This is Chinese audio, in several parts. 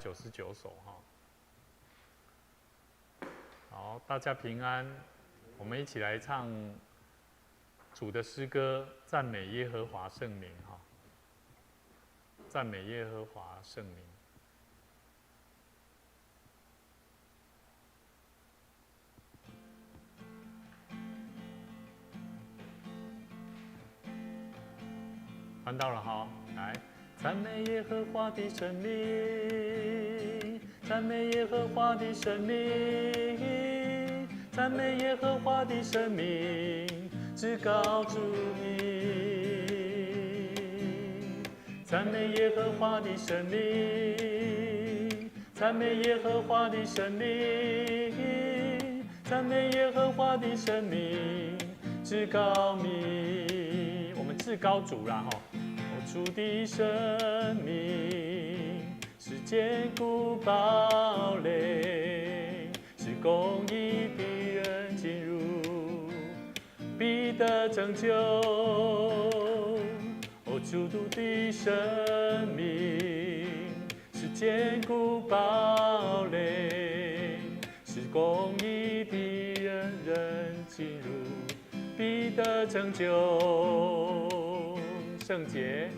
99首哈。好，大家平安，我们一起来唱主的诗歌，赞美耶和华圣名哈，赞美耶和华圣名。翻到了哈，来，赞美耶和华的圣名，赞美耶和华的圣名，赞美耶和华的圣名，至高主名。赞美耶和华的圣名，赞美耶和华的圣名，赞美耶和华的圣名，至高名。我们至高主啦哈。主的生命是坚固堡垒，是公义的人进入必得拯救。主的生命是坚固堡垒，是公义的人进入必得拯救。圣洁，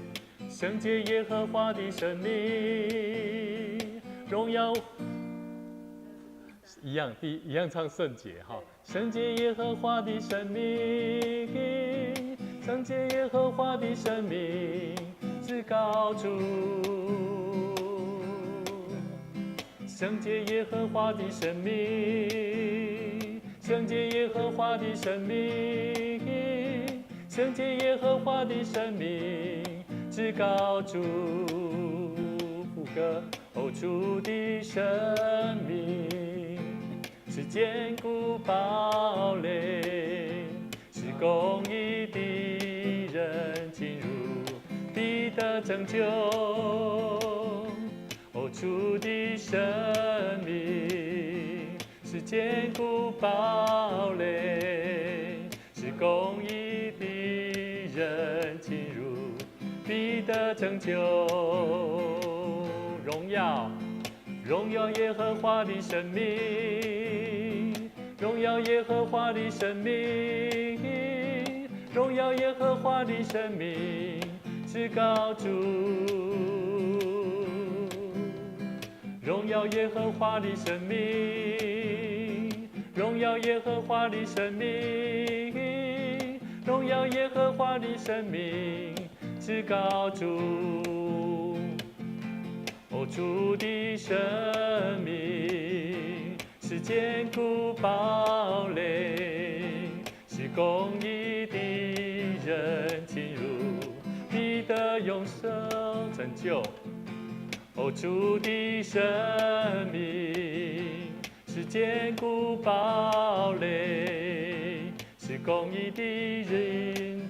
圣洁耶和华的生命，荣耀一样唱圣洁哈。圣洁耶和华的生命，圣洁耶和华的生命，至高主。圣洁耶和华的生命，圣洁耶和华的生命。圣洁耶和华的生命，至高主。副歌，主的生命是坚固堡垒，是公义的人进入必得拯救。主的生命是坚固堡垒，是公义的人进入必得拯救。荣耀，荣耀耶和华的生命，荣耀耶和华的生命，荣耀耶和华的生命，至高主。荣耀耶和华的生命，荣耀耶和华的生命，荣耀耶和华的生命，至高主。主的生命是坚固堡垒，是公义的人进入必得永生拯救。主的生命是坚固堡垒，是公义的人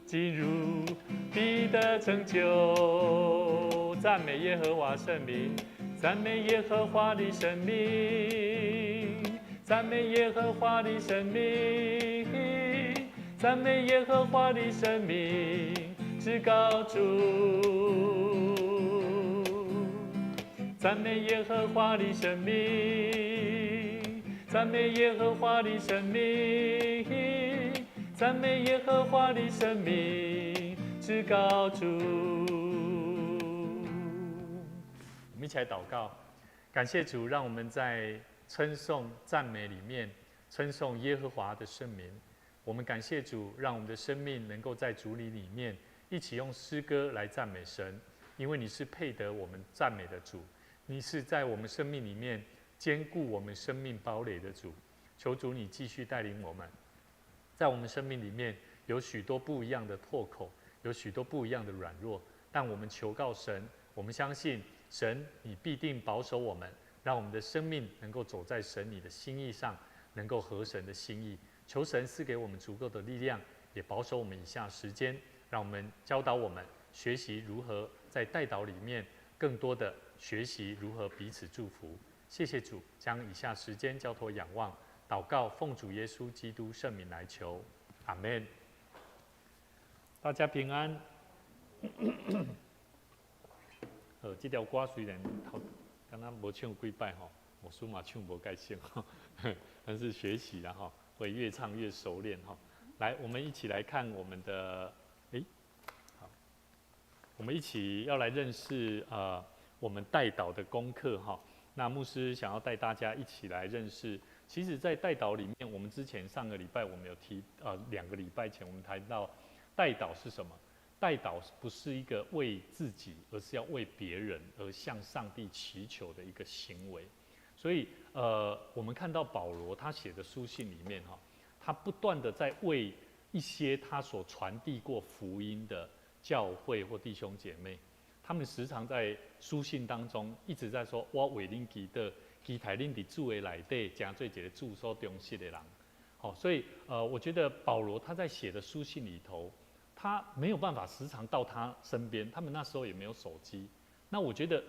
进入必得拯救。赞美耶和华圣名，赞美耶和华的生命，赞美耶和华的生命，赞美耶和华的生命，至高主。赞美耶和华的生命，赞美耶和华的生命，赞美耶和华的生命，至高主。我们一起来祷告，感谢主，让我们在称颂赞美里面称颂耶和华的圣名。我们感谢主，让我们的生命能够在主里面一起用诗歌来赞美神，因为你是配得我们赞美的主。你是在我们生命里面坚固我们生命堡垒的主，求主你继续带领我们，在我们生命里面有许多不一样的破口，有许多不一样的软弱，但我们求告神，我们相信神你必定保守我们，让我们的生命能够走在神你的心意上，能够合神的心意。求神赐给我们足够的力量，也保守我们以下时间，让我们教导我们学习如何在代祷里面更多的学习如何彼此祝福。谢谢主，将以下时间交托仰望祷告，奉主耶稣基督圣名来求，阿们。大家平安。这条歌虽然刚刚没唱几拜哈，我说嘛唱不盖兴哈，但是学习然后会越唱越熟练哈。来，我们一起来看我们的，好，我们一起要来认识我们代祷的功课哈。那牧师想要带大家一起来认识，其实，在代祷里面，我们之前上个礼拜我们有提2个礼拜前我们谈到代祷是什么？代祷不是一个为自己，而是要为别人而向上帝祈求的一个行为。所以我们看到保罗他写的书信里面哈，他不断的在为一些他所传递过福音的教会或弟兄姐妹，他们时常在书信当中一直在说：“我为恁祈祷，期待恁伫主的内底，成做一个主所忠实的人。”好，所以我觉得保罗他在写的书信里头，他没有办法时常到他身边，他们那时候也没有手机。那我觉得，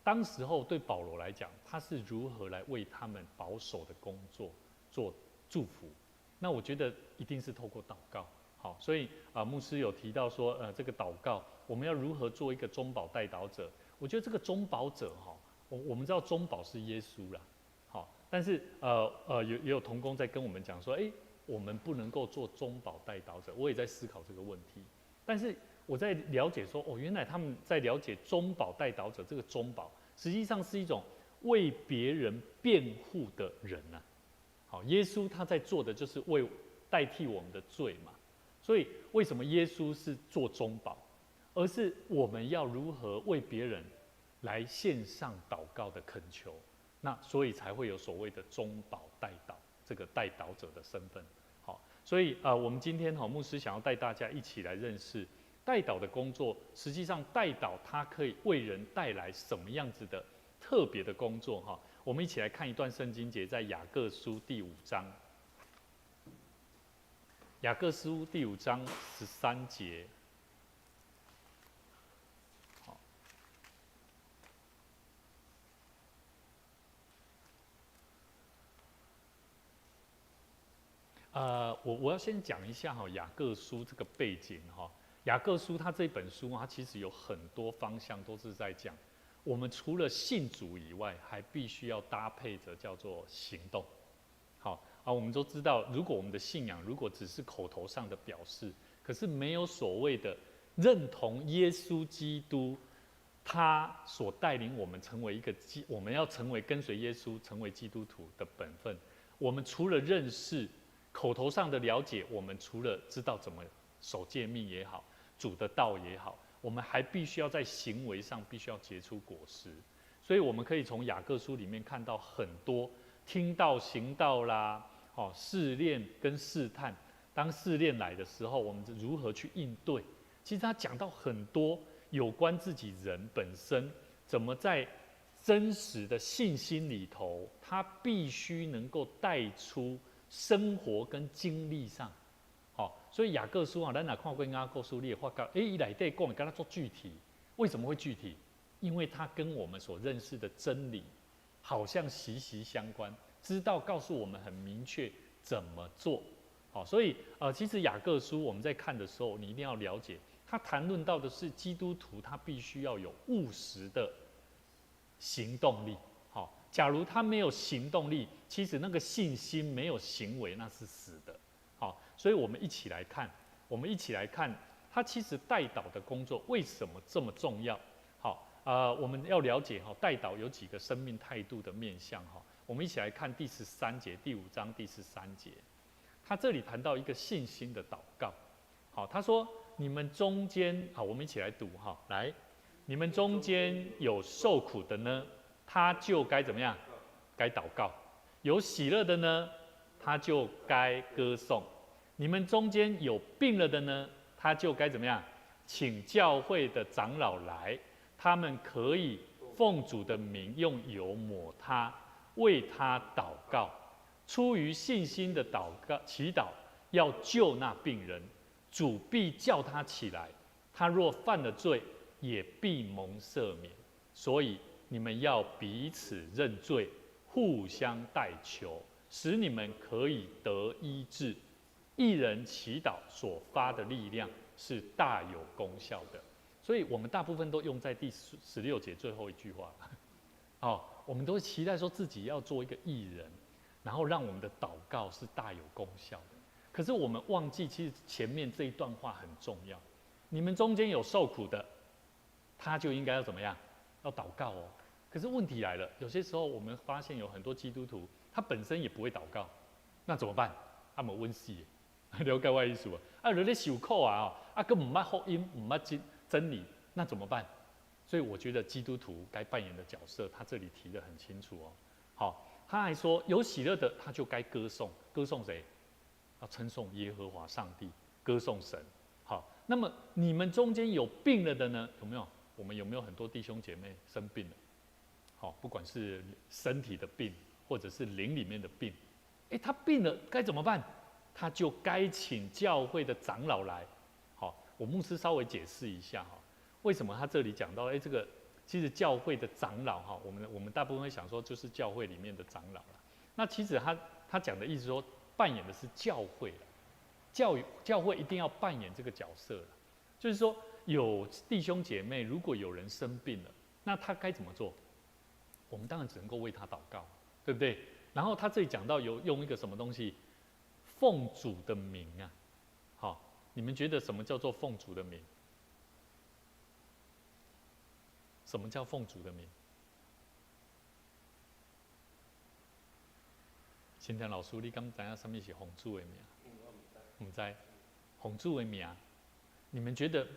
当时候对保罗来讲，他是如何来为他们保守的工作做祝福？那我觉得一定是透过祷告。好，所以牧师有提到说，这个祷告我们要如何做一个中保代祷者？我觉得这个中保者哈，我们知道中保是耶稣啦，好，但是也有同工在跟我们讲说，我们不能够做中保代祷者。我也在思考这个问题，但是我在了解说，原来他们在了解中保代祷者这个中保，实际上是一种为别人辩护的人呐。好，耶稣他在做的就是为代替我们的罪嘛。所以为什么耶稣是做中保，而是我们要如何为别人来献上祷告的恳求？那所以才会有所谓的中保代祷这个代祷者的身份。好，所以我们今天牧师想要带大家一起来认识代祷的工作。实际上代祷它可以为人带来什么样子的特别的工作哈？我们一起来看一段圣经节，在雅各书第5章。雅各书第5章13节。好，我要先讲一下雅各书这个背景哈。雅各书它这本书它其实有很多方向都是在讲，我们除了信主以外，还必须要搭配着叫做行动。好。我们都知道，如果我们的信仰如果只是口头上的表示，可是没有所谓的认同耶稣基督，他所带领我们成为我们要成为跟随耶稣、成为基督徒的本分。我们除了认识口头上的了解，我们除了知道怎么守诫命也好，主的道也好，我们还必须要在行为上必须要结出果实。所以我们可以从雅各书里面看到很多听道行道啦。试炼跟试探，当试炼来的时候，我们如何去应对？其实他讲到很多有关自己人本身怎么在真实的信心里头，他必须能够带出生活跟经历上。所以雅各书咱哪看过雅各书，你也发觉，伊内底讲跟他做具体，为什么会具体？因为他跟我们所认识的真理好像息息相关。知道告诉我们很明确怎么做，所以其实雅各书我们在看的时候，你一定要了解，他谈论到的是基督徒他必须要有务实的行动力。假如他没有行动力，其实那个信心没有行为，那是死的。所以我们一起来看，他其实代祷的工作为什么这么重要？我们要了解代祷有几个生命态度的面向。我们一起来看第13节，第5章第13节，他这里谈到一个信心的祷告。他说：“你们中间，我们一起来读来，你们中间有受苦的呢，他就该怎么样？该祷告。有喜乐的呢，他就该歌颂。你们中间有病了的呢，他就该怎么样？请教会的长老来，他们可以奉主的名用油抹他。”为他祷告，出于信心的祈祷，要救那病人，主必叫他起来。他若犯了罪，也必蒙赦免。所以你们要彼此认罪，互相代求，使你们可以得医治。一人祈祷所发的力量是大有功效的。所以我们大部分都用在第16节最后一句话。我们都会期待说自己要做一个义人，然后让我们的祷告是大有功效的。可是我们忘记，其实前面这一段话很重要。你们中间有受苦的，他就应该要怎么样？要祷告哦。可是问题来了，有些时候我们发现有很多基督徒，他本身也不会祷告，那怎么办？他们温习，了解我意思啊？人在受苦啊，根本不捌福音，不捌真理，那怎么办？所以我觉得基督徒该扮演的角色，他这里提得很清楚哦。好，他还说有喜乐的，他就该歌颂，歌颂谁？要称颂耶和华上帝，歌颂神。好，那么你们中间有病了的呢？有没有？我们有没有很多弟兄姐妹生病了？好，不管是身体的病，或者是灵里面的病，他病了该怎么办？他就该请教会的长老来。好，我牧师稍微解释一下哈，为什么他这里讲到，这个其实教会的长老哈，我们大部分会想说就是教会里面的长老了。那其实他讲的意思说，扮演的是教会了，教会一定要扮演这个角色了。就是说，有弟兄姐妹，如果有人生病了，那他该怎么做？我们当然只能够为他祷告，对不对？然后他这里讲到有用一个什么东西，奉主的名啊。好，你们觉得什么叫做奉主的名？什么叫奉主的名？新田老师，你敢知影什么是奉主的名？不知，奉主的名，你们觉得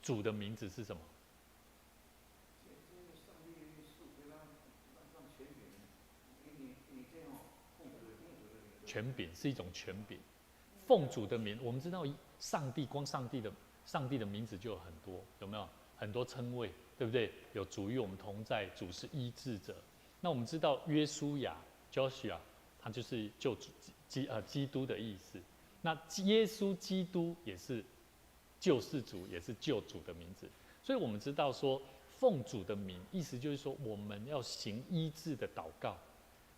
主的名字是什么？权柄是一种权柄，奉主的名，我们知道上帝光上帝的名字就有很多，有没有？很多称谓，对不对？有主与我们同在，主是医治者。那我们知道约书亚 Joshua， 他就是救主基督的意思。那耶稣基督也是救世主，也是救主的名字。所以我们知道说，奉主的名，意思就是说我们要行医治的祷告。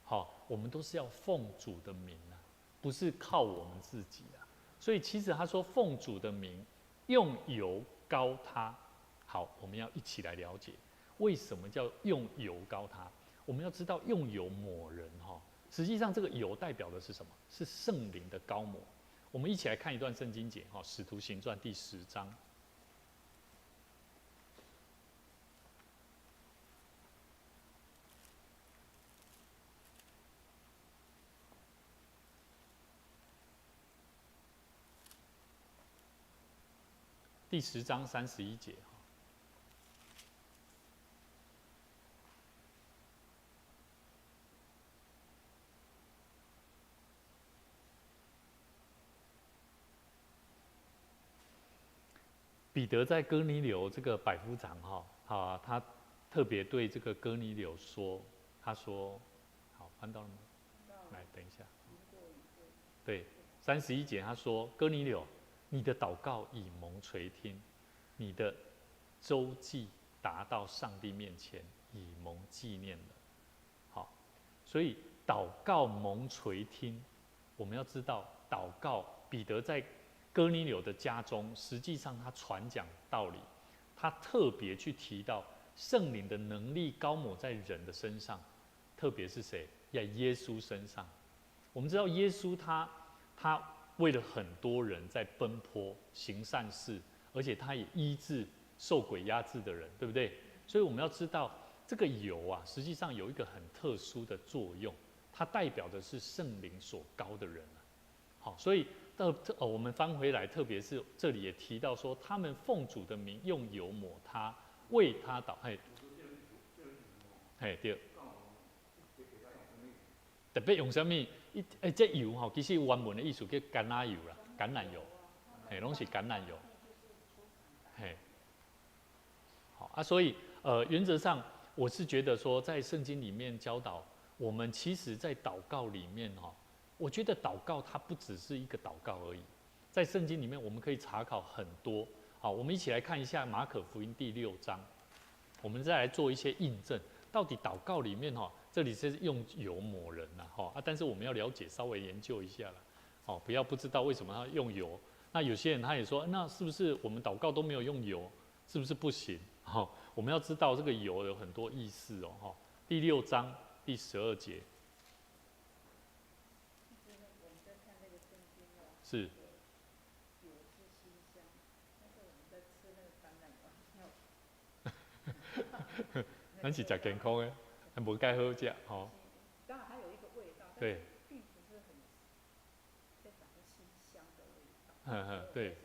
好，我们都是要奉主的名啊，不是靠我们自己啊。所以其实他说奉主的名，用油膏他。好，我们要一起来了解为什么叫用油膏他。我们要知道用油抹人哈，实际上这个油代表的是什么？是圣灵的膏抹。我们一起来看一段圣经节哈，《使徒行传》第10章。第10章31节，彼得在哥尼流这个百夫长他特别对这个哥尼流说，他说，好，翻到了吗？来，等一下。对，31节他说，哥尼流，你的祷告已蒙垂听，你的周记达到上帝面前，已蒙纪念了。好，所以祷告蒙垂听，我们要知道，祷告彼得在哥尼流的家中，实际上他传讲道理，他特别去提到圣灵的能力高抹在人的身上，特别是谁？在耶稣身上。我们知道耶稣他为了很多人在奔波行善事，而且他也医治受鬼压制的人，对不对？所以我们要知道这个油啊，实际上有一个很特殊的作用，它代表的是圣灵所膏的人啊。好，所以我们翻回来，特别是这里也提到说，他们奉主的名用油抹他，为他祷。对。特别用什么？这油哈，其实原文的意思叫橄榄油啦，橄榄油，拢是橄榄油。好啊，所以原则上我是觉得说，在圣经里面教导我们，其实在祷告里面我觉得祷告它不只是一个祷告而已，在圣经里面我们可以查考很多。好，我们一起来看一下马可福音第6章，我们再来做一些印证，到底祷告里面这里是用油抹人但是我们要了解，稍微研究一下啦，不要不知道为什么他用油。那有些人他也说，那是不是我们祷告都没有用油，是不是不行？我们要知道这个油有很多意思第6章第12节。是。咱是食健康的，还无介好食吼。当然还有一个味道，对，并不是很非常的清香的味道。对。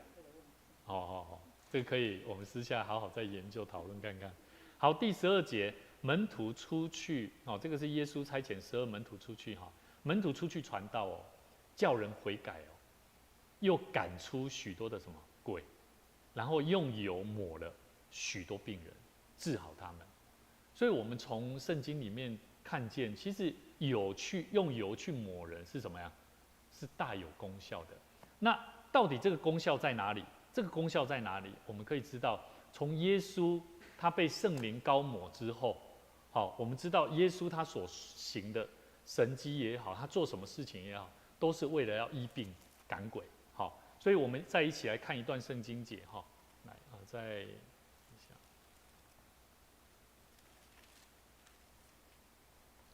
好，这个可以，我们私下好好再研究讨论看看。好，第12节，门徒出去，这个是耶稣差遣12门徒出去哈，门徒出去传道哦，叫人悔改哦，又赶出许多的什么鬼，然后用油抹了许多病人，治好他们。所以我们从圣经里面看见，其实用油去抹人是什么呀？是大有功效的。那到底这个功效在哪里？这个功效在哪里？我们可以知道，从耶稣他被圣灵膏抹之后，好，我们知道耶稣他所行的神迹也好，他做什么事情也好，都是为了要医病赶鬼。好，所以我们再一起来看一段圣经节哈，来再一下，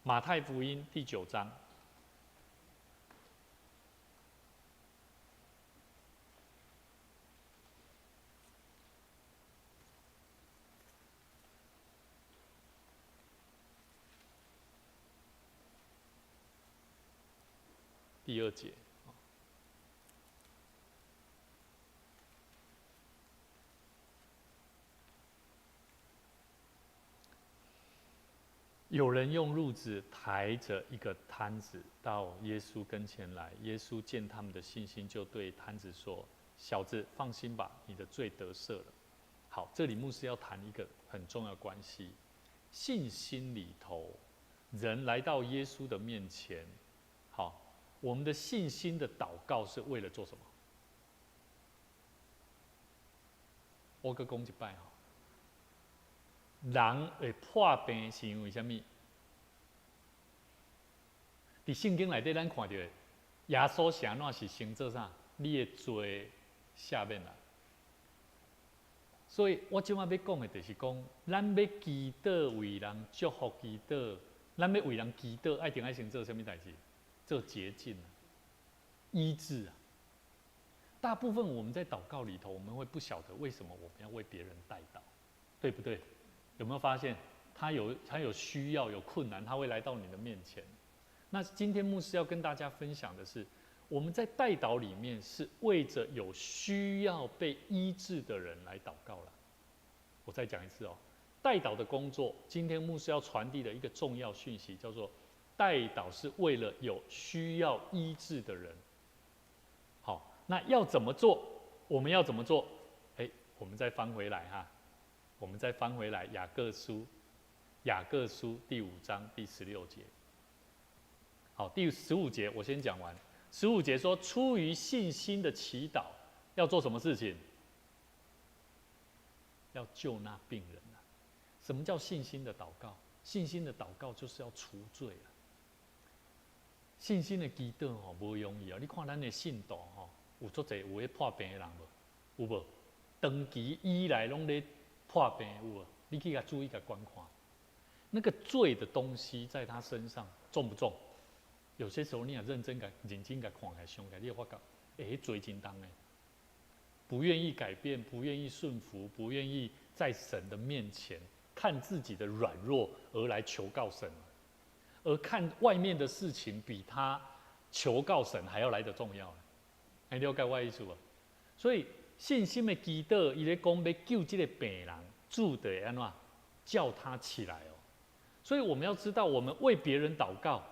马太福音第9章。第2节，有人用褥子抬着一个摊子到耶稣跟前来，耶稣见他们的信心，就对摊子说：“小子，放心吧，你的罪得赦了。”好，这里牧师要谈一个很重要的关系，信心里头，人来到耶稣的面前，好。我们的信心的祷告是为了做什么？我搁讲一摆哈，人会破病是因为什么？伫圣经内底，咱看到耶稣是安怎是先做啥？你的罪赦免啦。所以我今晚要讲的就是讲，咱要祈祷为人祝福祈祷，咱要为人祈祷，一定要先做什么代志？做洁净啊，医治啊。大部分我们在祷告里头，我们会不晓得为什么我们要为别人代祷，对不对？有没有发现他有需要、有困难，他会来到你的面前？那今天牧师要跟大家分享的是，我们在代祷里面是为着有需要被医治的人来祷告了。我再讲一次哦，代祷的工作，今天牧师要传递的一个重要讯息叫做。代祷是为了有需要医治的人。好，那要怎么做？我们要怎么做？我们再翻回来哈，我们再翻回来雅各书第5章第16节。好，第15节我先讲完。15节说，出于信心的祈祷要做什么事情？要救那病人啊！什么叫信心的祷告？信心的祷告就是要除罪啊！信心的祈祷吼，无容易啊！你看咱的信徒吼，有足侪有咧破病的人无？有无？长期以来拢咧破病有无？你去甲注意甲观看，那个罪的东西在他身上重不重？有些时候你也认真甲看下上下，你会发觉，罪真重诶，不愿意改变，不愿意顺服，不愿意在神的面前看自己的软弱而来求告神。而看外面的事情比他求告神还要来得重要，你了解我意思无？所以信心的祈祷，伊咧讲要救这个病人，主得安怎叫他起来哦。所以我们要知道，我们为别人祷告，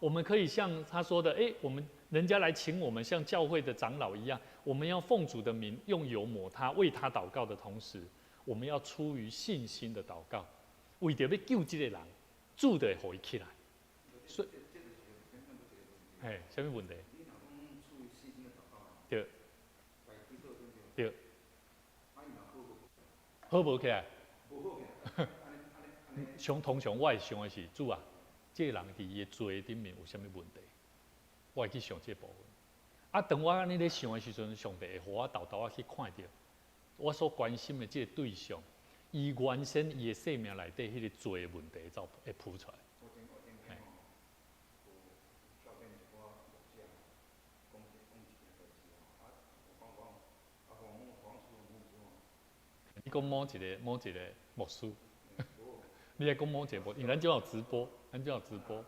我们可以像他说的，我们人家来请我们，像教会的长老一样，我们要奉主的名用油抹他，为他祷告的同时，我们要出于信心的祷告，为着要救这个人。主就会互伊起来，所以，什么问题？对，对，好无起来？通常我会想的是，主啊，这个人伫伊的罪顶面有啥物问题？我会去想这部分。啊，当我安尼咧想的时阵，上帝会互我豆豆去看到我所关心的这个对象，伊原先伊的生命内底迄个罪的问题才会浮出来。你讲某一个牧师，你来讲某一个牧，因为咱就要直播，咱就要直播。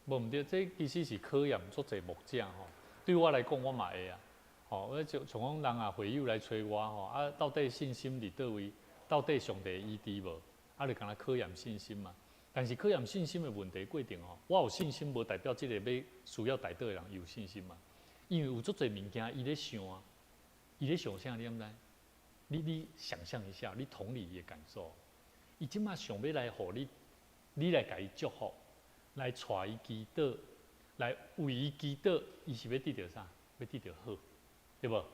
无毋对，这其实是考验足侪木匠吼。对我来讲，我嘛会啊。吼，我像讲人啊，会友来找我吼，啊，到底信心伫倒位？到底上帝医治无？啊，就干那考验信心嘛。但是考验信心的问题过程吼，我有信心，无代表即个要需要带倒的人有信心嘛。因为有足侪物件，伊咧想啊，伊咧想啥？你毋知？你想象一下，你同理伊的感受。伊即马想要来互你来甲伊祝福。来带伊祈祷，来为伊祈祷，伊是要得到啥？要得到好，对无？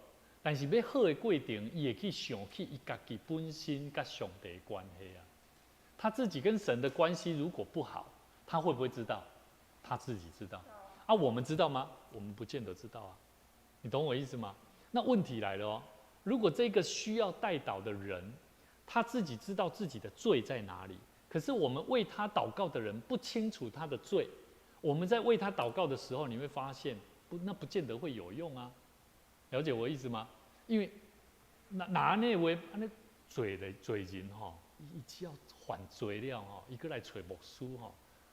但是要好的过程，伊会去想起伊家己本身甲上帝的关系啊。他自己跟神的关系如果不好，他会不会知道？他自己知道。啊，我们知道吗？我们不见得知道啊。你懂我意思吗？那问题来了哦。如果这个需要代祷的人，他自己知道自己的罪在哪里？可是我们为他祷告的人不清楚他的罪，我们在为他祷告的时候，你会发现那不见得会有用啊。了解我意思吗？因为那位那罪人吼，伊只要犯罪了吼，伊过来找牧师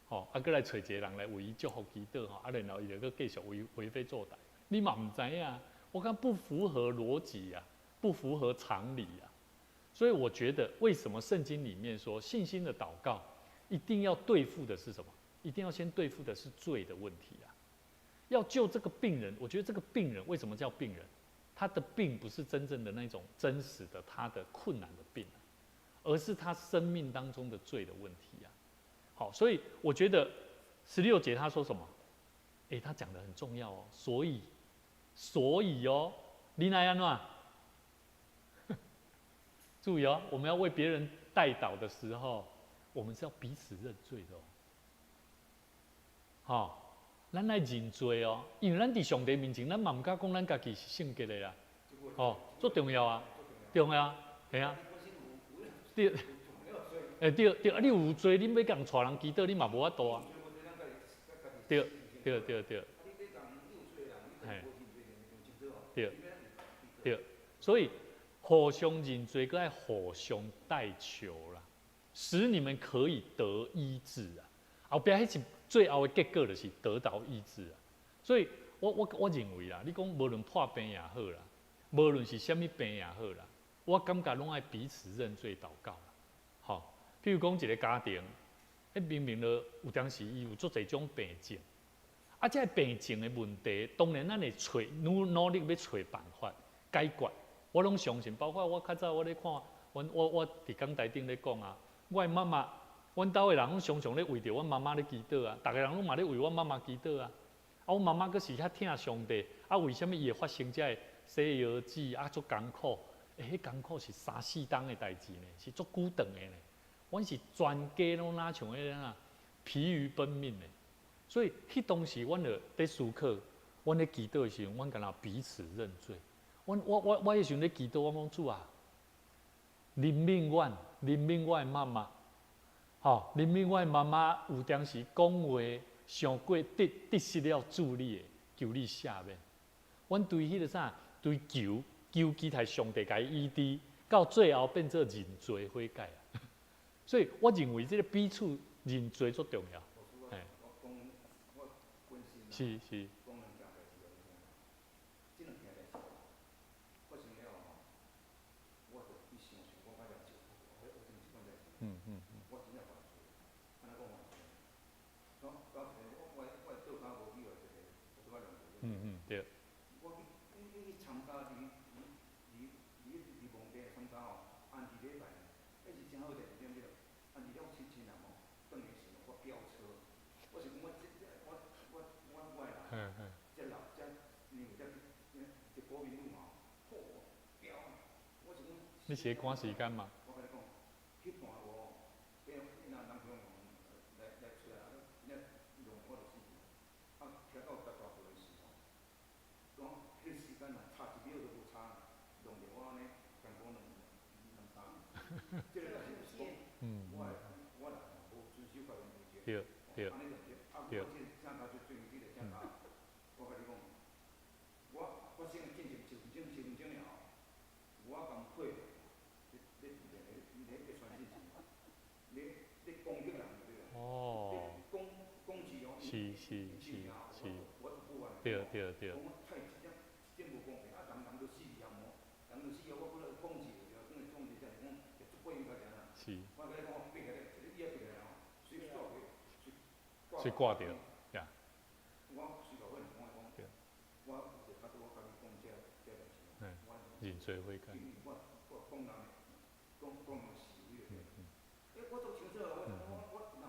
吼，啊过来找一个人来为伊祝福祈祷吼，啊然后伊就继续为非作歹，你嘛唔知影，我看不符合逻辑啊，不符合常理啊。所以我觉得，为什么圣经里面说信心的祷告一定要对付的是什么？一定要先对付的是罪的问题啊！要救这个病人，我觉得这个病人为什么叫病人？他的病不是真正的那种真实的他的困难的病啊，而是他生命当中的罪的问题啊。好，所以我觉得16节他说什么？他讲的很重要哦。所以哦，你那样啊？注意哦，我们要为别人代祷的时候，我们是要彼此认罪的哦。好，咱来认罪哦，因为咱伫上帝面前，咱嘛唔敢讲咱家己是圣洁的啦。哦，最重要啊，重要啊，系啊。对，对，啊，你有罪，你要甲人带人祈祷，你嘛无法度啊。对，对，所以。互相认罪，搁爱互相代求啦，使你们可以得医治啊！后边迄是最后的结果，就是得到医治啊！所以我认为啦，你讲无论破病也好啦，无论是虾米病也好啦，我感觉拢爱彼此认罪祷告啦。好，譬如讲一个家庭，明明了有当时伊有足侪种病症，啊，这病症的问题，当然咱会努力要找办法解决。我拢相信，包括我较早我咧看，我伫讲台顶咧讲啊，我的妈妈，阮兜的人拢常常咧为着阮妈妈咧祈祷啊，逐个人拢嘛咧为阮妈妈祈祷啊。啊，阮妈妈佫是遐疼上帝，啊，为什么伊会发生这西药剂啊，足艰苦？迄艰苦是3、4冬的代志呢，是足久长的呢。阮是全家拢哪像迄啊，疲于奔命的。所以迄当时，阮就在思考，阮咧祈祷的时候，阮敢若彼此认罪。我迄时阵咧祈祷，我讲主啊，怜悯我的妈妈，吼，怜悯我的妈妈有当时讲话上过得失了主你的，求你赦免。阮对迄个啥，对求期待上帝甲伊医治，到最后变做认罪悔改啊。所以我认为这个彼此认罪最重要。是是。对。你是赶时间嘛？对对对。哦。是，对。是。所以挂掉，呀。对。认罪悔改。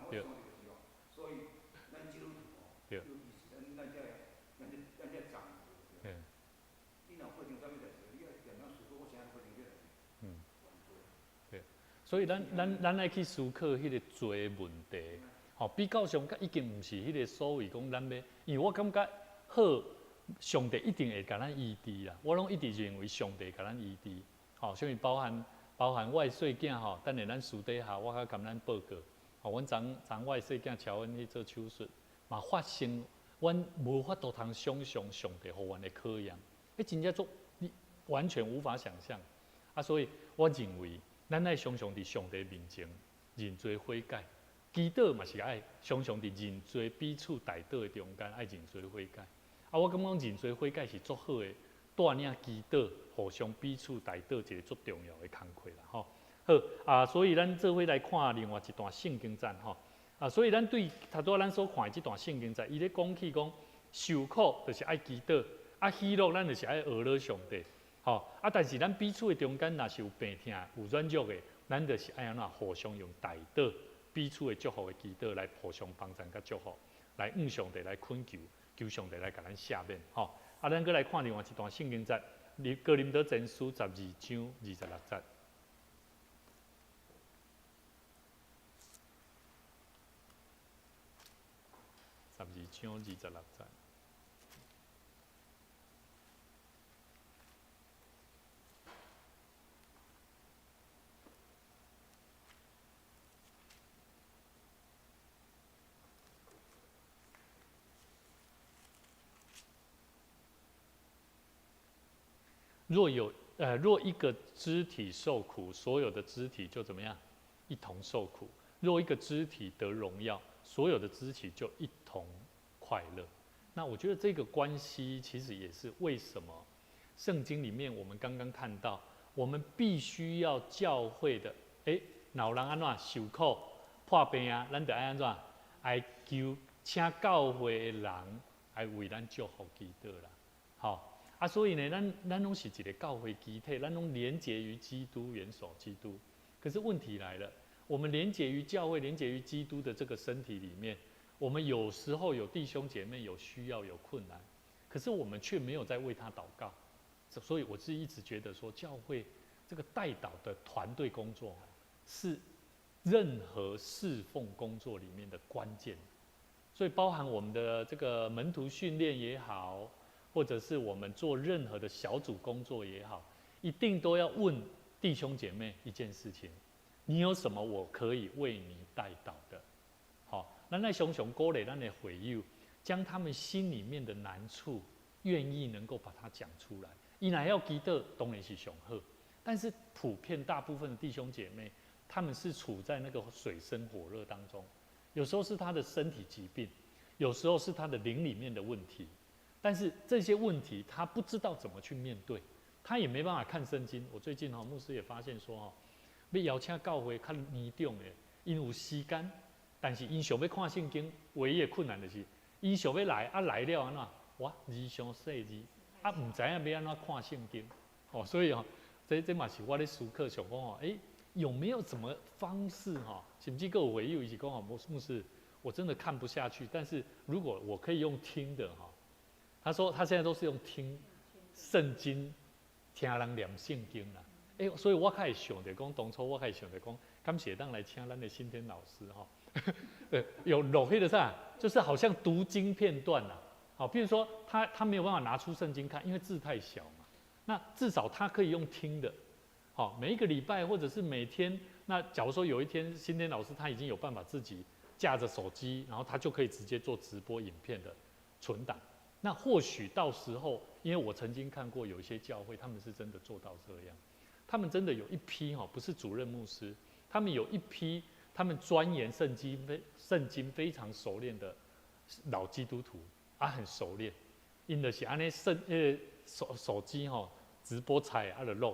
对。对。对。所以咱爱去思考迄个罪问题。吼，比较上已经毋是迄个所谓讲咱要，因为我感觉好，上帝一定会甲咱医治啦。我拢一直认为上帝甲咱医治。吼，所以包含我的细囝吼，等下咱私底下我甲咱报告。吼，阮昨我的细囝超阮去做手术，嘛发生，阮无法度通想象上帝互阮的考验，真正做你完全无法想象。啊，所以我认为咱爱常常伫上帝面前认罪悔改。祈祷嘛是爱常常伫认罪彼此代祷的中间爱认罪悔改。啊，我感觉认罪悔改是足好的，带领祈祷互相彼此代祷一个足重要的工课啦，吼。好啊，所以咱做伙来看另外一段圣经节吼。啊，所以咱对头拄咱所看的这段圣经节，伊咧讲起讲受苦就是爱祈祷，啊喜乐咱就是爱学乐上帝，吼。啊，但是咱彼此的中间若是有病痛、有软弱的，咱就是爱安怎互相用代祷。彼此的祝福的祈祷来互相帮助甲祝福，来向上帝来恳求，求上帝来甲咱赦免。吼，啊，咱搁来看另外一段圣经节，哥林多前书12章26节。12章26节。若一个肢体受苦，所有的肢体就怎么样？一同受苦。若一个肢体得荣耀，所有的肢体就一同快乐。那我觉得这个关系其实也是为什么圣经里面我们刚刚看到，我们必须要教会的，老人安怎受苦破病啊，咱就爱安怎爱求，请教会的人来为咱祝福祈祷啦，好。啊，所以呢，咱拢是一个教会集体，咱拢连结于基督，元首基督。可是问题来了，我们连结于教会，连结于基督的这个身体里面，我们有时候有弟兄姐妹有需要有困难，可是我们却没有在为他祷告。所以我是一直觉得说，教会这个代祷的团队工作是任何侍奉工作里面的关键。所以包含我们的这个门徒训练也好，或者是我们做任何的小组工作也好，一定都要问弟兄姐妹一件事情：你有什么我可以为你代祷的？好，咱来熊熊鼓励咱的会友，将他们心里面的难处，愿意能够把它讲出来。伊若要祈祷，当然是上好。但是普遍大部分的弟兄姐妹，他们是处在那个水深火热当中。有时候是他的身体疾病，有时候是他的灵里面的问题，但是这些问题他不知道怎么去面对，他也没办法看圣经。我最近牧师也发现说要邀请教会较严重的，因有时间，但是因想要看圣经，唯一的困难就是因想要来来了安怎，哇字上细字，唔知影要安怎看圣经，所以这嘛是我咧思考想讲有没有什么方式甚至有会友一起讲牧师，我真的看不下去。但是如果我可以用听的他说他现在都是用听圣经，听人念圣经啦。所以我开始想着讲，当初我开始想着讲，敢写当来请咱的新天老师对，有录迄个啥，就是好像读经片段啦。好，比如说他没有办法拿出圣经看，因为字太小嘛。那至少他可以用听的。好，每一个礼拜或者是每天，那假如说有一天新天老师他已经有办法自己架着手机，然后他就可以直接做直播影片的存档。那或许到时候，因为我曾经看过有一些教会，他们是真的做到这样，他们真的有一批不是主任牧师，他们有一批他们钻研圣经非常熟练的老基督徒很熟练，因的是安尼手机直播采就录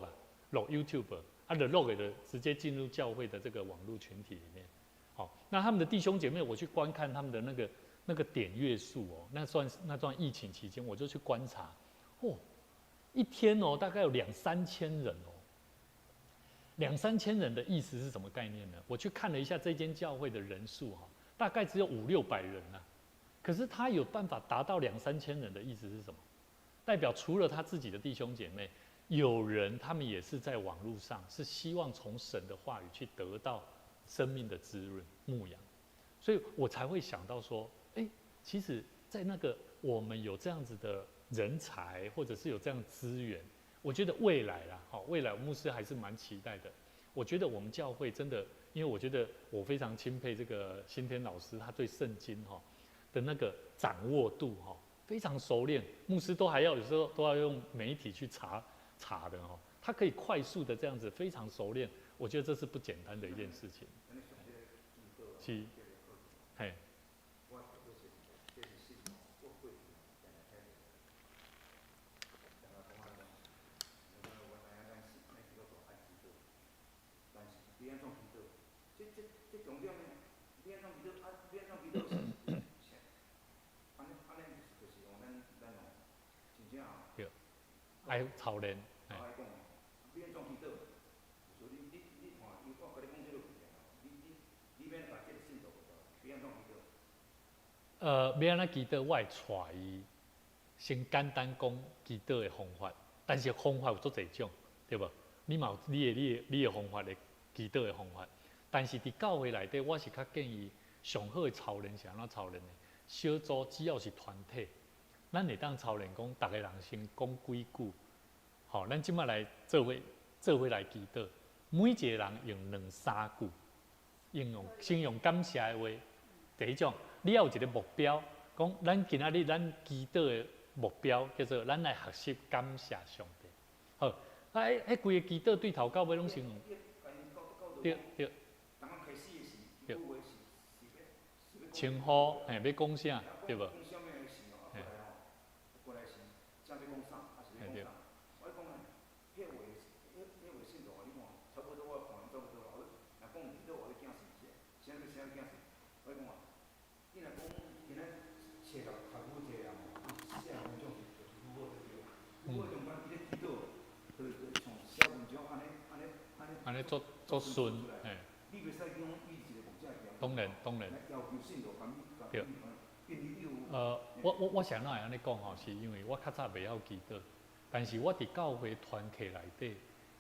录 YouTube， 就录的直接进入教会的这个网络群体里面。好，那他们的弟兄姐妹，我去观看他们的那个点阅数那段疫情期间，我就去观察，一天大概有2-3千人2-3千人的意思是什么概念呢？我去看了一下这间教会的人数大概只有500-600人可是他有办法达到2-3千人的意思是什么？代表除了他自己的弟兄姐妹，有人他们也是在网络上，是希望从神的话语去得到生命的滋润牧养，所以我才会想到说，其实，在那个我们有这样子的人才，或者是有这样的资源，我觉得未来未来牧师还是蛮期待的。我觉得我们教会真的，因为我觉得我非常钦佩这个新天老师，他对圣经的那个掌握度非常熟练，牧师都还要有时候都要用媒体去查的他可以快速的这样子非常熟练，我觉得这是不简单的一件事情。是，嘿。爱操练，要安怎祈祷，我会带伊先简单讲祈祷的方法，但是方法有足侪种，对无？你嘛有你的方法的祈祷的方法，但是伫教会内底，我是较建议上好的操练是安怎操练的？小组只要是团体，咱会当操练讲，逐个人先讲几句。好，咱即摆来做伙来祈祷，每一个人用2-3句，先用感谢的话。第一种，你要有一个目标，讲咱今仔日咱祈祷的目标叫做咱来学习感谢上帝。好，规个祈祷对头到尾拢是用，对。称呼，要讲啥，对无？对。安尼做顺，当然。对。我想哪会安尼讲是因为我较早袂晓祈祷，但是我伫教会团契内底，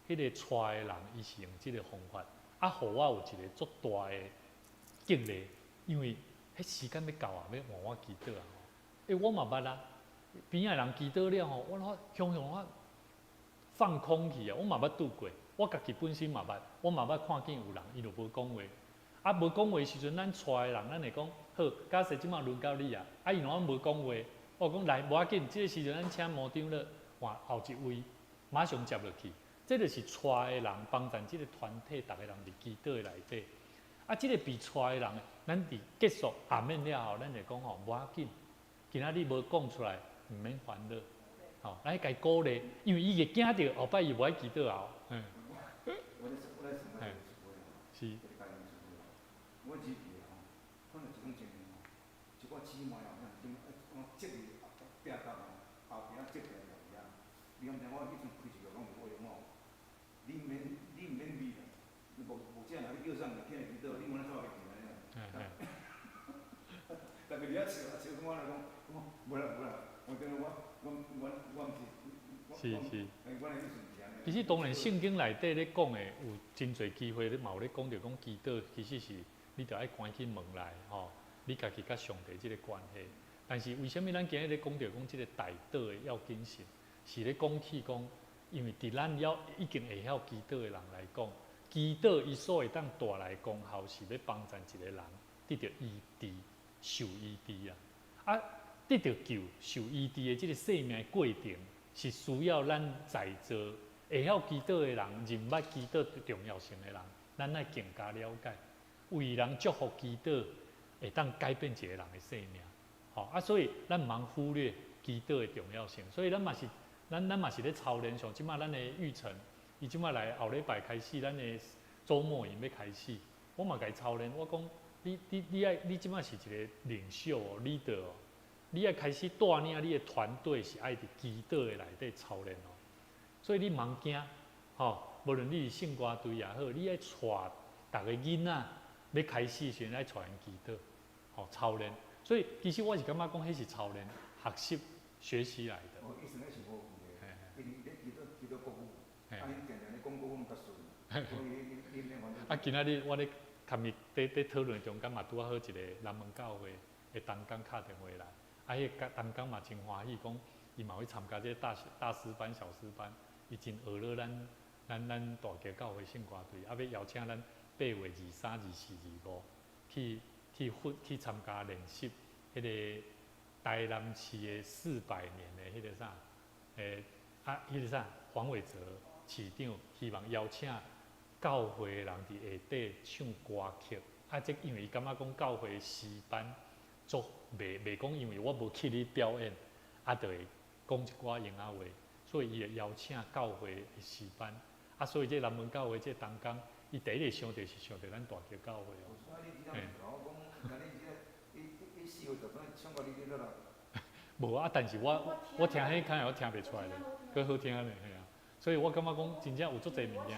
迄迄个带的人伊是用即个方法，啊，互我有一个足大的激励，因为迄时间要到啊，要换我祈祷啊。我嘛捌啊，边仔人祈祷了吼，我向我放空去啊，我嘛捌拄过，我家己本身嘛捌，我嘛捌看见有人伊就无讲话，啊无讲话的时阵，咱带的人咱会讲好，假设即马轮到你啊，啊伊若无讲话，我讲来无要紧，即个时阵咱请模长了换后一位，马上接落去。这就是带的人帮助这个团体，逐个人伫祈祷的内底。啊，这个被带的人，咱伫结束下面了后，咱会讲吼无要紧，今仔日无讲出来，毋免烦恼。吼，咱家鼓励，因为伊会惊到后摆伊无爱祈祷后。是。我自己吼，可能一种情形吼，一寡姊妹吼，积极拼斗吼，后边积极了呀。你讲我迄阵开一个讲话吼，你毋免理啦，无这样，你叫上来听祈祷，你莫咱走去听安尼。但是你遐笑我来讲，无啦，我觉得我毋是。是。我的意思是安尼。其实当然，圣经内底咧讲的有真侪机会，你嘛有咧讲着讲祈祷，其实是你着爱关起门来吼，你家己甲上帝即个关系。但是为什么咱今日咧讲着讲即个大祷的要紧性，是咧讲起讲，因为伫咱已经会晓祈祷的人来讲，祈祷伊所会当带来功效，是要帮助一个人得到医治、受医治啊。啊，得到救、受医治的即个生命过程，是需要咱在座会晓祈祷的人，认捌祈祷重要性的人，咱爱更加了解，为人祝福祈祷，会当改变一个人的生命。吼啊，所以咱毋通忽略祈祷的重要性。所以咱嘛是咧操练上，即马咱的育成，伊即马来后礼拜开始，咱的周末营要开始，我嘛甲伊操练。我讲你即马是一个领袖哦 ，leader 哦，你爱开始带领你的团队是爱伫祈祷的内底操练哦。所以你茫惊，吼，无论你是圣歌队也好，你爱带逐个囡仔要开始时，爱带因祈祷，吼操练。所以其实我是感觉讲，迄是操练、学习、学习来的。哦，意思那是无有的，因为咧祈祷国语，啊，因常常咧讲国语较顺，所以因咧反正。啊，今仔日我咧昨日在讨论中间嘛，拄啊好一个南门教会的同工敲电话来，啊，迄个同工嘛真欢喜，讲伊嘛会参加这大师班、小师班，伊真学了咱大桥教会圣歌队，啊，要邀请咱8月23、24、25去参加练习迄个台南市的400年的迄个啥，迄个啥黄伟哲市长希望邀请教会的人伫下底唱歌曲，啊，即因为伊感觉讲教会诗班做袂讲，因为我无去你表演，啊，就会讲一寡英仔话，所以伊会邀请教会的诗班，啊，所以这南门教会这同工，伊第一个想到是想到咱大桥教会哦。无啊，但是我听迄看我听袂出来咧，佮好听咧，嘿啊，所以我感觉讲真正有足侪物件。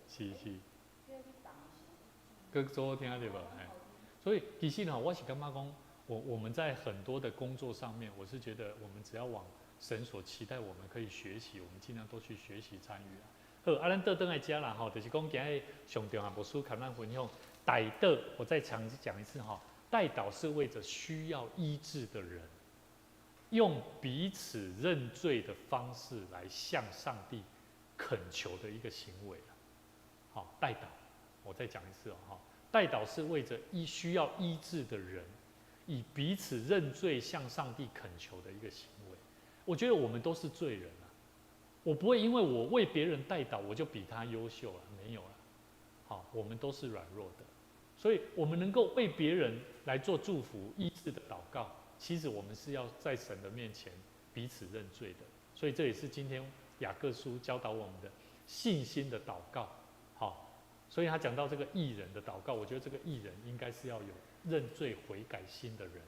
是，佮做好听对无？嘿，所以其实吼，我是感觉讲，我们在很多的工作上面，我是觉得我们只要往神所期待我们可以学习，我们尽量都去学习参与啊。好，啊，咱倒转来遮啦吼，就是讲今日上重要牧师跟咱分享，代祷，我再讲一次哈，代祷是为着需要医治的人，用彼此认罪的方式来向上帝恳求的一个行为啊。好，代祷，我再讲一次哦，哈，代祷是为着需要医治的人，以彼此认罪向上帝恳求的一个行为。我觉得我们都是罪人啊。我不会因为我为别人代祷，我就比他优秀了，没有了。好，我们都是软弱的，所以我们能够为别人来做祝福、医治的祷告，其实我们是要在神的面前彼此认罪的。所以这也是今天雅各书教导我们的信心的祷告。好，所以他讲到这个义人的祷告，我觉得这个义人应该是要有认罪悔改心的人。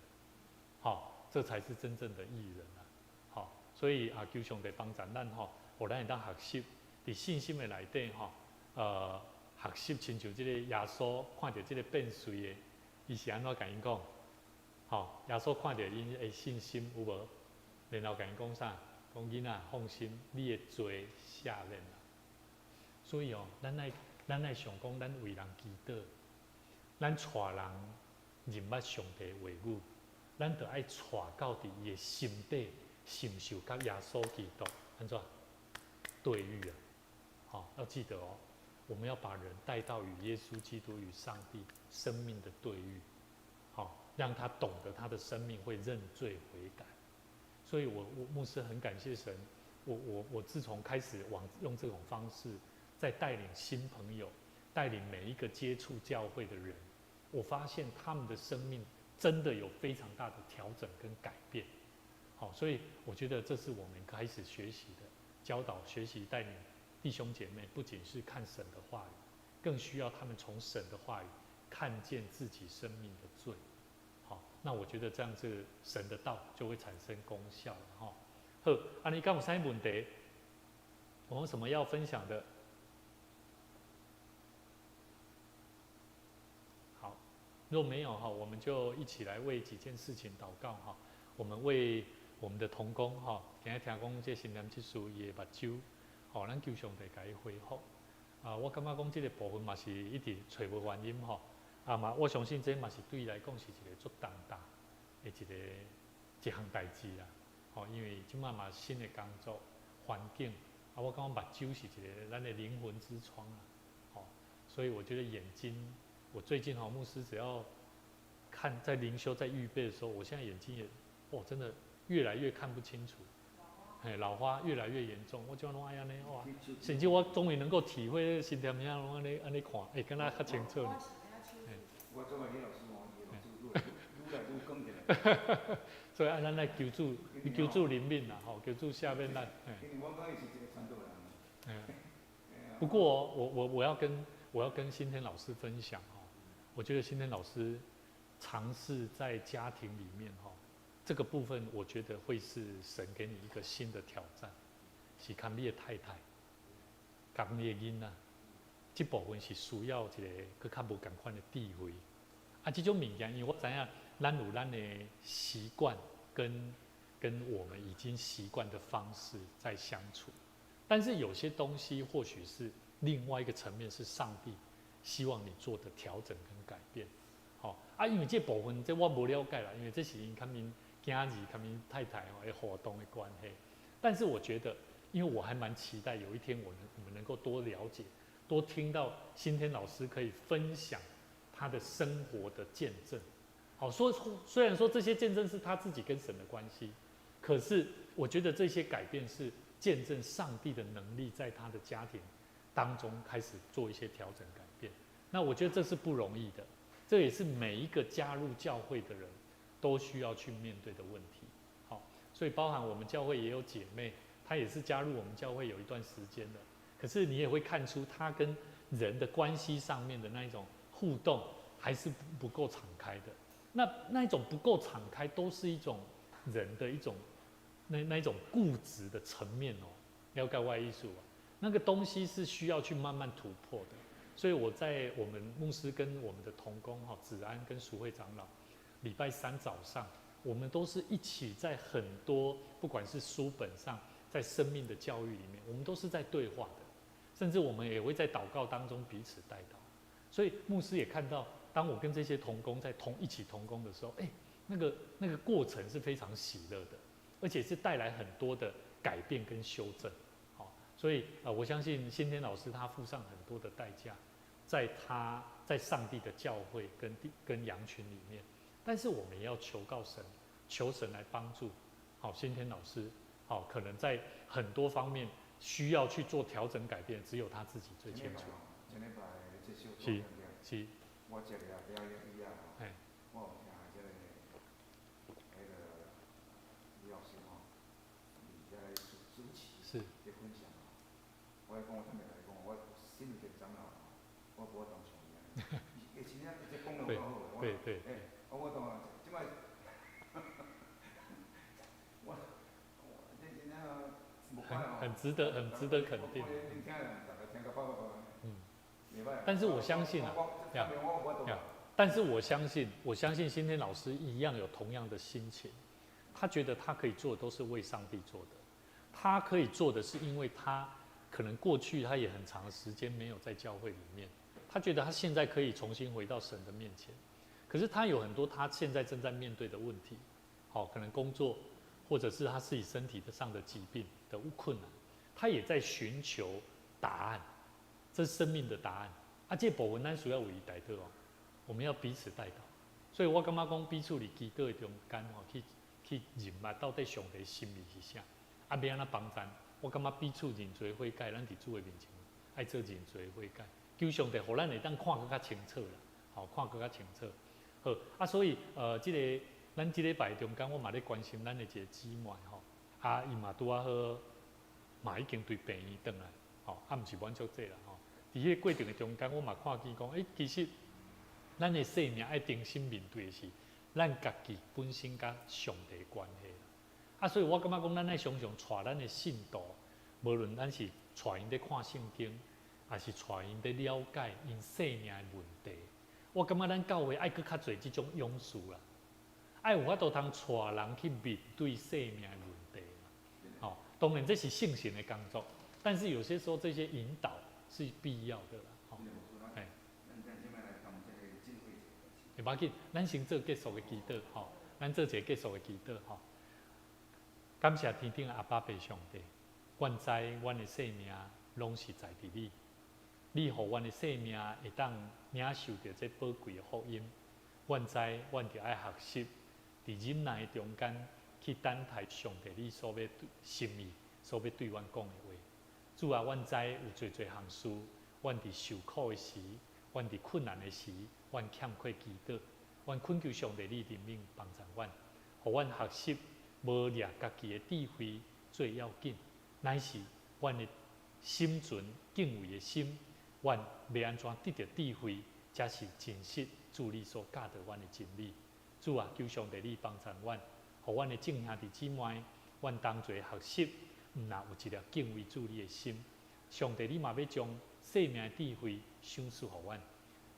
好，这才是真正的义人啊。好，所以啊，求上帝帮助咱吼。互咱会当学习，伫信心的内底吼，学习亲像即个耶稣看到即个变碎的，伊是安怎甲因讲？吼，耶稣看到因的信心有无？然后甲因讲啥？讲囡仔放心，你的罪赦免啦。所以哦，咱爱想讲，咱为人祈祷，咱带人认捌上帝的话语，咱就爱带到伫伊的心底，承受甲耶稣基督安怎对遇啊？好，要记得哦，我们要把人带到与耶稣基督与上帝生命的对遇，好，让他懂得他的生命会认罪悔改。所以我牧师很感谢神，我自从开始用这种方式，在带领新朋友，带领每一个接触教会的人，我发现他们的生命真的有非常大的调整跟改变。好，所以我觉得这是我们开始学习的，教导、学习、带领弟兄姐妹，不仅是看神的话语，更需要他们从神的话语看见自己生命的罪。好，那我觉得这样子神的道就会产生功效了哈。好，啊，你刚有啥问题？我们有什么要分享的？好，若没有哈，我们就一起来为几件事情祷告哈。我们为我们的同工哈，今日听讲这新南技术伊的目睭，吼，咱求上帝甲伊恢复。啊，我感觉讲这个部分嘛是一直找无原因吼。啊嘛，我相信这嘛是对伊来讲是一个足重大的一项代志啦。吼，因为即马嘛新的工作环境，啊，我感觉目睭是一个咱的灵魂之窗啊。吼，所以我觉得眼睛，我最近牧师只要看在灵修在预备的时候，我现在眼睛也真的越来越看不清楚。老花越来越严重，我就拢爱安尼哇，甚至我终于能够体会心条面拢安尼看，会敢若较清楚。我做完李老师愈来愈光起来。所以咱来求助灵敏啦，吼，求助下面咱。因为我讲伊是一个传道人。不过我要跟新天老师分享哦，我觉得新天老师尝试在家庭里面哈。这个部分我觉得会是神给你一个新的挑战，是看你的太太，跟你的囡仔，这部分是需要一个较无同款的智慧。啊，这种物件，因为我知影咱有咱的习惯跟我们已经习惯的方式在相处，但是有些东西或许是另外一个层面，是上帝希望你做的调整跟改变。好，啊，因为这部分这我无了解啦，因为这是因他们囝儿、他们太太的活动的关系，但是我觉得，因为我还蛮期待有一天我们能够多了解、多听到新天老师可以分享他的生活的见证。好，虽然说这些见证是他自己跟神的关系，可是我觉得这些改变是见证上帝的能力在他的家庭当中开始做一些调整改变。那我觉得这是不容易的，这也是每一个加入教会的人都需要去面对的问题。好，所以包含我们教会也有姐妹，她也是加入我们教会有一段时间的，可是你也会看出她跟人的关系上面的那一种互动还是不够敞开的。那一种不够敞开，都是一种人的一种那一种固执的层面哦，了解我的意思啊。那个东西是需要去慢慢突破的。所以我在我们牧师跟我们的同工子安跟淑慧长老，礼拜三早上，我们都是一起在很多不管是书本上，在生命的教育里面，我们都是在对话的，甚至我们也会在祷告当中彼此带祷。所以牧师也看到，当我跟这些同工在一起同工的时候，那个过程是非常喜乐的，而且是带来很多的改变跟修正。好，所以我相信新天老师他付上很多的代价，在上帝的教会跟羊群里面，但是我们也要求告神，求神来帮助。好，新天老师，好，可能在很多方面需要去做调整改变，只有他自己最清楚。是。我这个了以后，我有听这个李老师在主持的分享我讲我坦白来讲，我心里紧张啦，我无当像伊安尼，伊真正这讲得够好的，对，我当然即摆，我这真正无快哦，很值得肯定。但是我相信啊，但是我相信新天老师一样有同样的心情，他觉得他可以做的都是为上帝做的，他可以做的是因为他可能过去他也很长的时间没有在教会里面，他觉得他现在可以重新回到神的面前，可是他有很多他现在正在面对的问题，可能工作，或者是他自己身体上的疾病的困难，他也在寻求答案，这是生命的答案。这部分咱需要为伊代祷哦，我们要彼此代祷。所以我感觉讲彼此伫祈祷的中间去认识到底上帝心意是啥，要安怎帮咱？我感觉彼此认罪悔改，咱伫主的面前爱做认罪悔改，求上帝，互咱会当看更较清楚啦，看更较清楚。好，所以咱这礼拜中间，我嘛咧关心咱的一个姊妹伊嘛拄好，嘛已经对病院转来，毋是满足这啦伫迄个过程的中间，我嘛看见讲，其实咱的生命爱重新面对的是咱家己本身甲上帝的关系啦。所以我感觉讲，咱爱常常带咱的信徒，无论咱是带因咧看圣经，还是带因咧了解因生命的问题，我感觉咱教会爱搁较侪这种勇士啦，爱有法度通带人去面对生命的问题啦。当然这是圣神的工作，但是有些时候这些引导是必要的啦。袂要紧，咱先做结束的祈祷咱做一个结束的祈祷感谢天顶的阿爸爸上帝，愿知阮的生命拢是在伫你，你互阮的生命会当领受着这宝贵的福音。愿知阮着爱学习，伫忍耐中间去等待上帝你所要心意，所要对阮讲的话。主啊，阮知有侪项事，阮伫受苦的时，阮伫困难的时，阮欠缺祈祷，阮恳求上帝你怜悯帮助阮，互阮学习无掠家己的智慧最要紧，乃是阮的心存敬畏的心，阮要安怎得到智慧，才是真实主你所教导阮的真理。主啊，求上帝你帮助阮，互阮的众兄弟姊妹，阮同齐学习，毋但有一粒敬畏主你的心。上帝，你嘛要将生命的智慧赏赐互阮。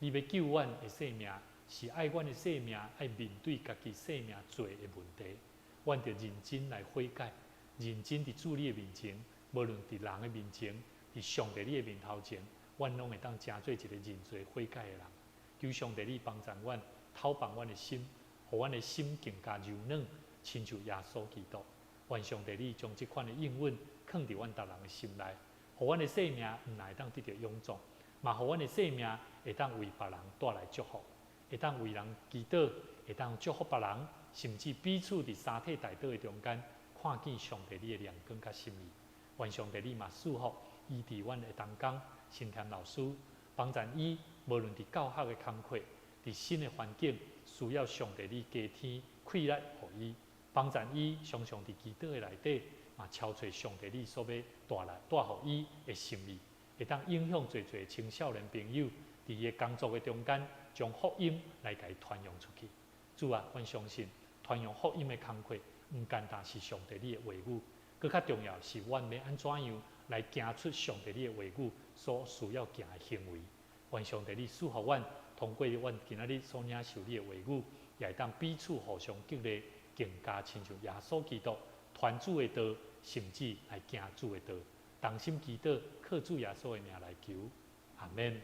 你要救阮的生命，是爱阮的生命，爱面对家己生命罪的问题。阮着认真来悔改，认真伫主你的面前，无论伫人的面前，伫上帝你的面头前，阮拢会当成做一个认罪悔改的人。求上帝你帮助阮，透放阮的心，互阮的心更加柔软，亲像耶稣基督。愿上帝你将这款的应允放伫阮逐人的心内，互阮的生命毋但会当得到永驻，嘛互阮的生命会当为别人带来祝福，会当为人祈祷，会当祝福别人，甚至彼此伫三体大道的中间，看见上帝你的亮光甲心意。愿上帝你嘛赐福医治阮的同工新田老师，帮助伊无论伫教学的工课，伫新的环境，需要上帝你加添气力互伊。帮助伊常常伫祈祷的内底，嘛超出上帝你所要带互伊的心意，会当影响侪青少年朋友伫伊工作的中间，将福音来甲伊传扬出去。主啊，阮相信传扬福音的工课，毋单单是上帝你的话语，更较重要是阮要安怎样来行出上帝你的话语所需要行的行为。愿上帝你赐福阮，通过阮今仔日所领受你的话语，也会当彼此互相激励。更加亲像耶稣基督传主的道，甚至来行主的道，同心祈祷，靠主耶稣的名来求，阿门。